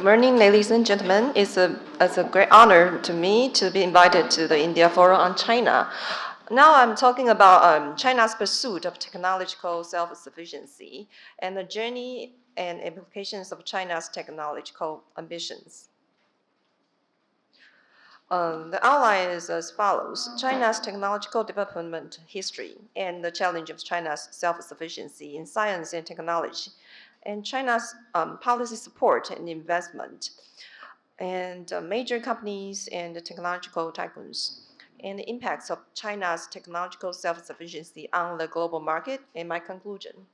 morning, ladies and gentlemen. It's a great honor to me to be invited to the India Forum on China. Now I'm talking about China's pursuit of technological self-sufficiency and the journey and implications of China's technological ambitions. The outline is as follows: China's technological development history and the challenge of China's self-sufficiency in science and technology, and China's policy support and investment, and major companies and technological tycoons, and the impacts of China's technological self-sufficiency on the global market, and my conclusion.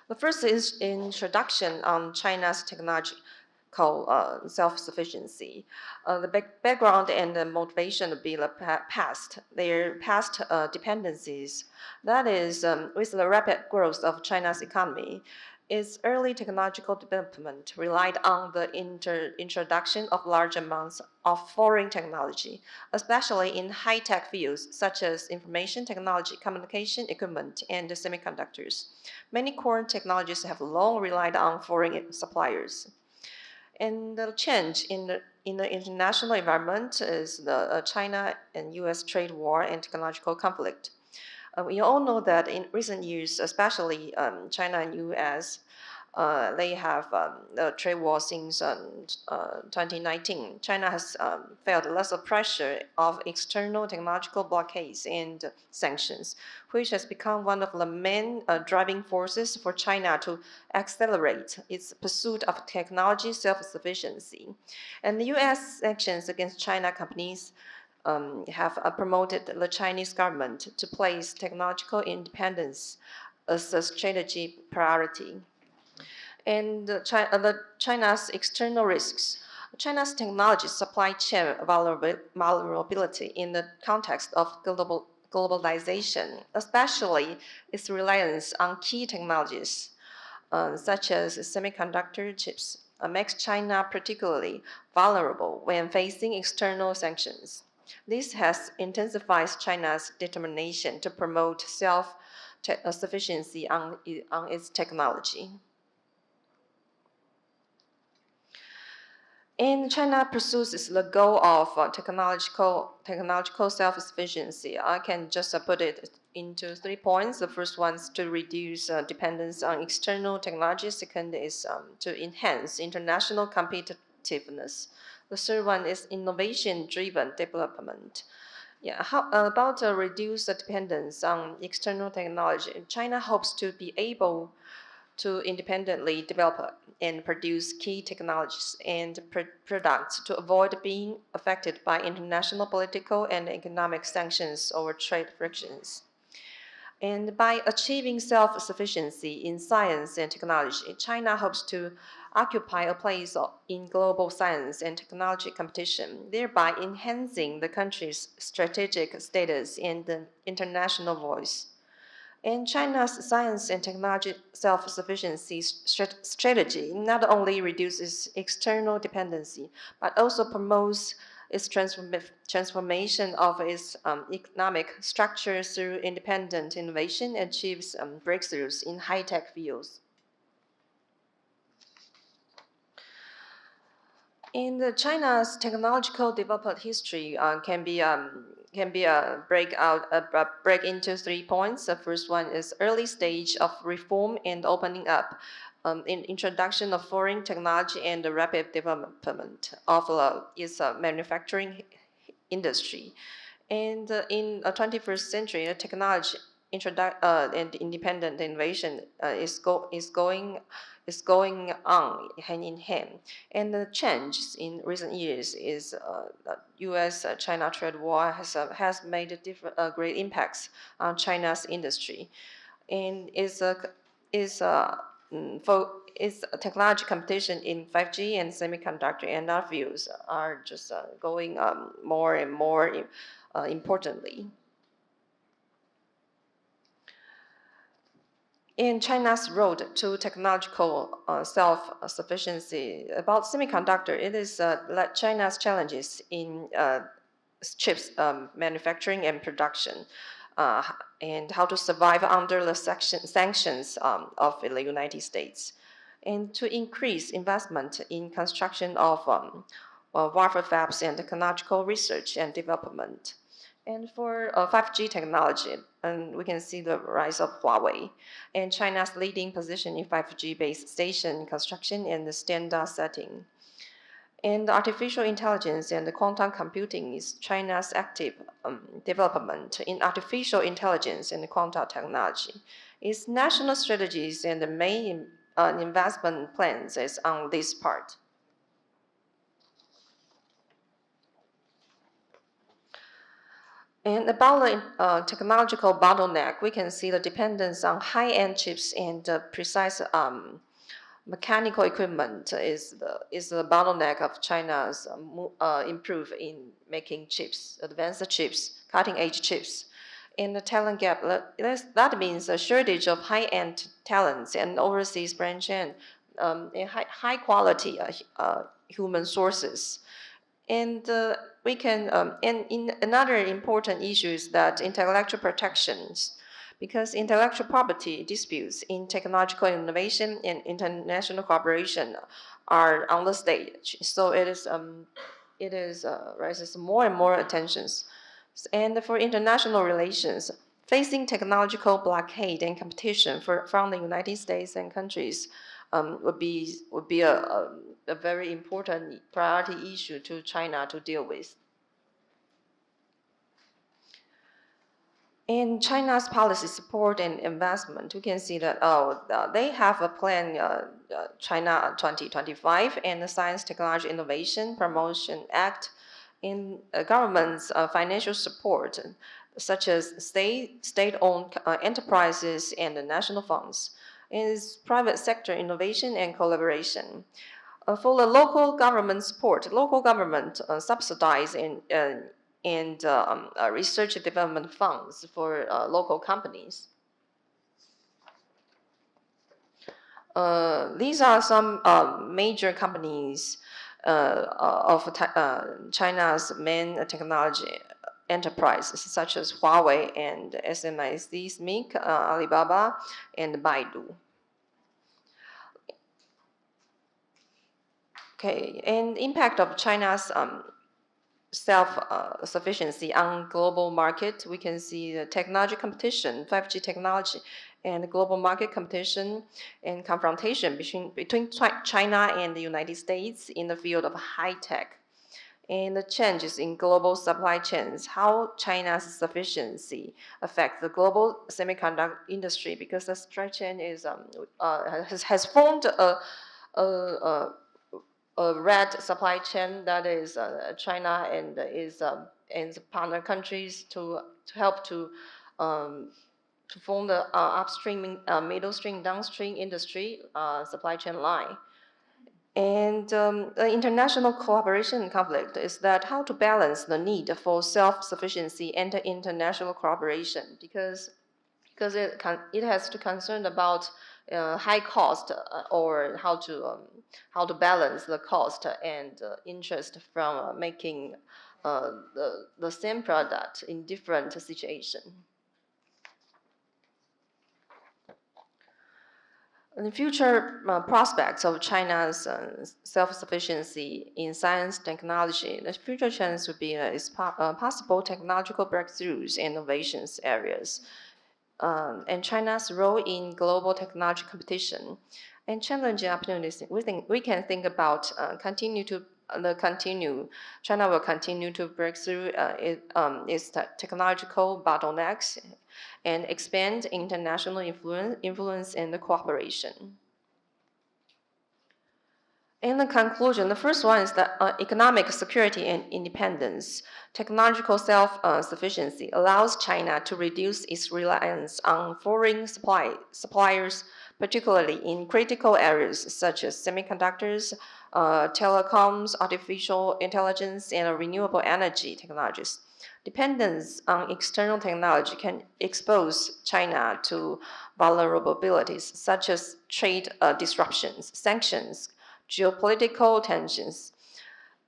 The first is introduction on China's technological self-sufficiency. The background and the motivation of their past dependencies. That is, with the rapid growth of China's economy, its early technological development relied on the introduction of large amounts of foreign technology, especially in high-tech fields such as information technology, communication equipment, and semiconductors. Many core technologies have long relied on foreign suppliers. And the change in the international environment is the China and U.S. trade war and technological conflict. We all know that in recent years, especially China and U.S., they have the trade war since 2019. China has felt less of pressure of external technological blockades and sanctions, which has become one of the main driving forces for China to accelerate its pursuit of technology self-sufficiency. And the U.S. sanctions against China companies have promoted the Chinese government to place technological independence as a strategy priority. And China's external risks. China's technology supply chain vulnerability in the context of globalization, especially its reliance on key technologies such as semiconductor chips, makes China particularly vulnerable when facing external sanctions. This has intensified China's determination to promote self-sufficiency on its technology. And China pursues the goal of technological self-sufficiency. I can just put it into 3 points. The first one is to reduce dependence on external technology. Second is to enhance international competitiveness. The third one is innovation-driven development. Yeah, how about reduce the dependence on external technology? China hopes to be able to independently develop and produce key technologies and products to avoid being affected by international political and economic sanctions or trade frictions. And by achieving self-sufficiency in science and technology, China hopes to occupy a place in global science and technology competition, thereby enhancing the country's strategic status and the international voice. And China's science and technology self-sufficiency strategy not only reduces external dependency, but also promotes its transformation of its economic structure through independent innovation and achieves breakthroughs in high-tech fields. In China's technological development history can be break into 3 points. The first one is early stage of reform and opening up, in introduction of foreign technology and the rapid development of its manufacturing industry. And in the 21st century, technology and independent innovation is going on hand in hand. And the change in recent years is U.S.-China trade war has made great impacts on China's industry, and its technology competition in 5G and semiconductor and other fields are just going more and more importantly. In China's road to technological self-sufficiency, about semiconductor, it is China's challenges in chips manufacturing and production, and how to survive under the sanctions of the United States. and to increase investment in construction of wafer fabs and technological research and development. And for 5G technology, and we can see the rise of Huawei and China's leading position in 5G base station construction and the standard setting. And artificial intelligence and quantum computing is China's active development in artificial intelligence and quantum technology. Its national strategies and the main investment plans is on this part. And about the technological bottleneck, we can see the dependence on high-end chips and precise mechanical equipment is the bottleneck of China's improve in making chips, advanced chips, cutting-edge chips. In the talent gap, that means a shortage of high-end talents and overseas branch and high quality human sources. And we can, and in another important issue is that intellectual protections, because intellectual property disputes in technological innovation and international cooperation are on the stage. So it raises more and more attentions. And for international relations, facing technological blockade and competition from the United States and countries would be a very important priority issue to China to deal with. In China's policy support and investment, we can see that they have a plan, China 2025, and the Science, Technology, Innovation Promotion Act, in government's financial support, such as state-owned enterprises and the national funds, is private sector innovation and collaboration. For the local government support, local government subsidize and research and development funds for local companies. These are some major companies of China's main technology enterprises, such as Huawei and SMIC, SMIC, Alibaba, and Baidu. Okay, and impact of China's self-sufficiency on global market, we can see the technology competition, 5G technology, and global market competition and confrontation between China and the United States in the field of high tech. And the changes in global supply chains, how China's sufficiency affects the global semiconductor industry, because the supply chain is has formed a red supply chain that is China and and partner countries to help to form the upstream, middle stream, downstream industry supply chain line. And the international cooperation and conflict is that how to balance the need for self-sufficiency and international cooperation, because it has to concern about high cost or how to balance the cost and interest from making the same product in different situation. The future prospects of China's self-sufficiency in science technology, the future chance would be possible technological breakthroughs and innovations areas, and China's role in global technology competition, and challenging opportunities. We can think about China will continue to break through its technological bottlenecks and expand international influence and cooperation. In the conclusion, the first one is that economic security and independence. Technological self-sufficiency allows China to reduce its reliance on foreign suppliers, particularly in critical areas such as semiconductors, telecoms, artificial intelligence, and renewable energy technologies. Dependence on external technology can expose China to vulnerabilities such as trade disruptions, sanctions, geopolitical tensions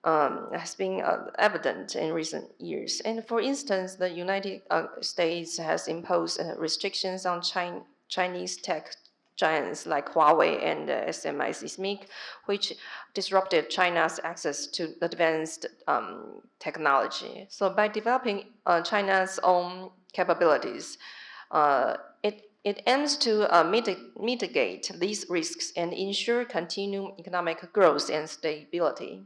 has been evident in recent years. And for instance, the United States has imposed restrictions on Chinese tech giants like Huawei and SMIC, which disrupted China's access to advanced technology. So by developing China's own capabilities, it aims to mitigate these risks and ensure continued economic growth and stability.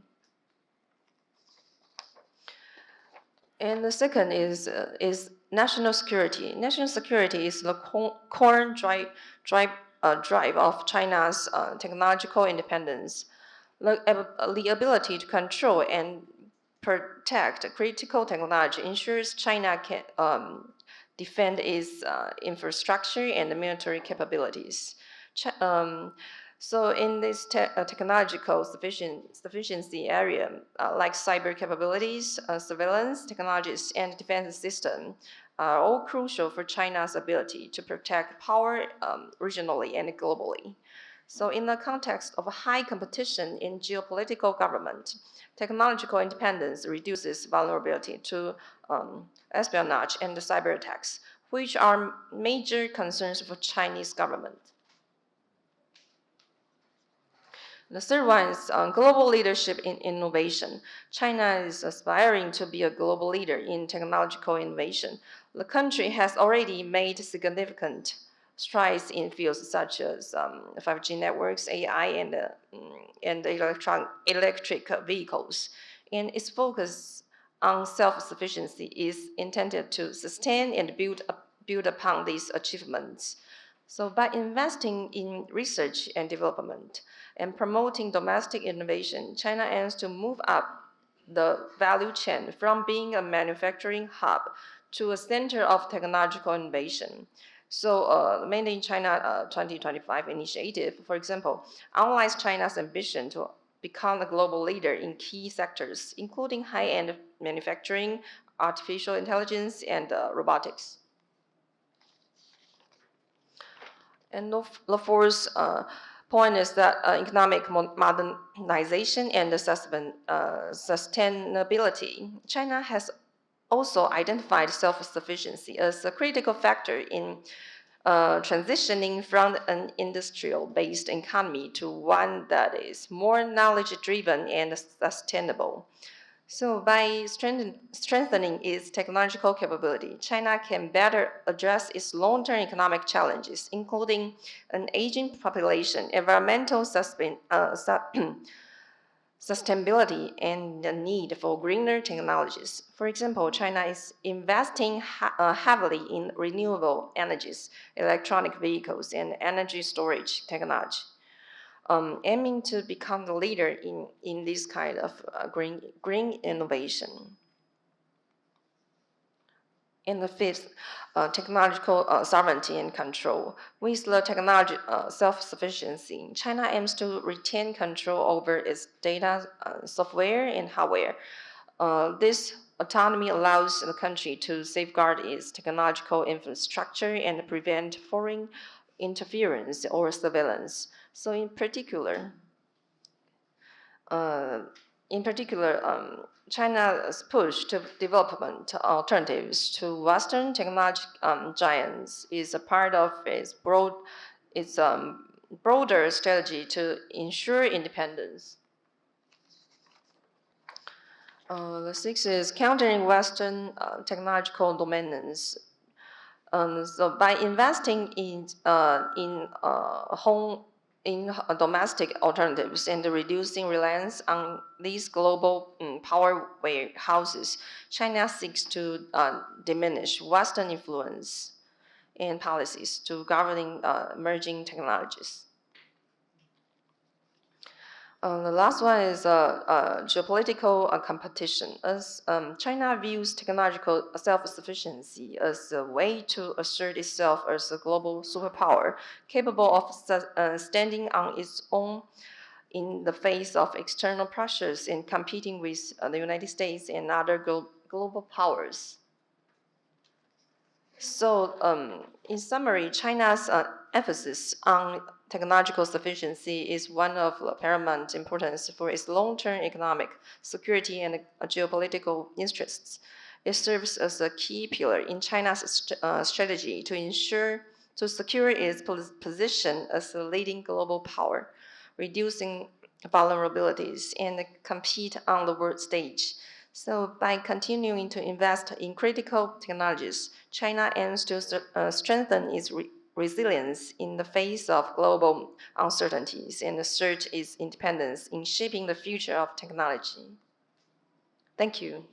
And the second is national security. National security is the core drive of China's technological independence. The ability to control and protect critical technology ensures China can defend its infrastructure and military capabilities. So in this technological sufficiency area, like cyber capabilities, surveillance technologies, and defense system, are all crucial for China's ability to protect power regionally and globally. So in the context of high competition in geopolitical government, technological independence reduces vulnerability to espionage and cyber attacks, which are major concerns for Chinese government. The third one is global leadership in innovation. China is aspiring to be a global leader in technological innovation. The country has already made significant strides in fields such as 5G networks, AI, and electric vehicles. And its focus on self-sufficiency is intended to sustain and build upon these achievements. So by investing in research and development and promoting domestic innovation, China aims to move up the value chain from being a manufacturing hub to a center of technological innovation. So the Made in China 2025 initiative, for example, outlines China's ambition to become a global leader in key sectors, including high-end manufacturing, artificial intelligence, and robotics. And the fourth point is that economic modernization and sustainability. China has also identified self-sufficiency as a critical factor in transitioning from an industrial-based economy to one that is more knowledge-driven and sustainable. So by strengthening its technological capability, China can better address its long-term economic challenges, including an aging population, environmental sustainability, and the need for greener technologies. For example, China is investing heavily in renewable energies, electronic vehicles, and energy storage technology. Aiming to become the leader in this kind of green innovation. And the fifth, technological sovereignty and control. With the technology self-sufficiency, China aims to retain control over its data, software, and hardware. This autonomy allows the country to safeguard its technological infrastructure and prevent foreign interference or surveillance. So in particular, China's push to development alternatives to Western technology giants is a part of its broader strategy to ensure independence. The sixth is countering Western technological dominance. So by investing in domestic alternatives and reducing reliance on these global power warehouses, China seeks to diminish Western influence and policies to governing emerging technologies. The last one is geopolitical competition. As China views technological self-sufficiency as a way to assert itself as a global superpower, capable of standing on its own in the face of external pressures and competing with the United States and other global powers. So, in summary, China's emphasis on technological sufficiency is one of paramount importance for its long-term economic security and geopolitical interests. It serves as a key pillar in China's strategy to ensure to secure its position as a leading global power, reducing vulnerabilities, and compete on the world stage. So by continuing to invest in critical technologies, China aims to strengthen its resilience in the face of global uncertainties and assert its independence in shaping the future of technology. Thank you.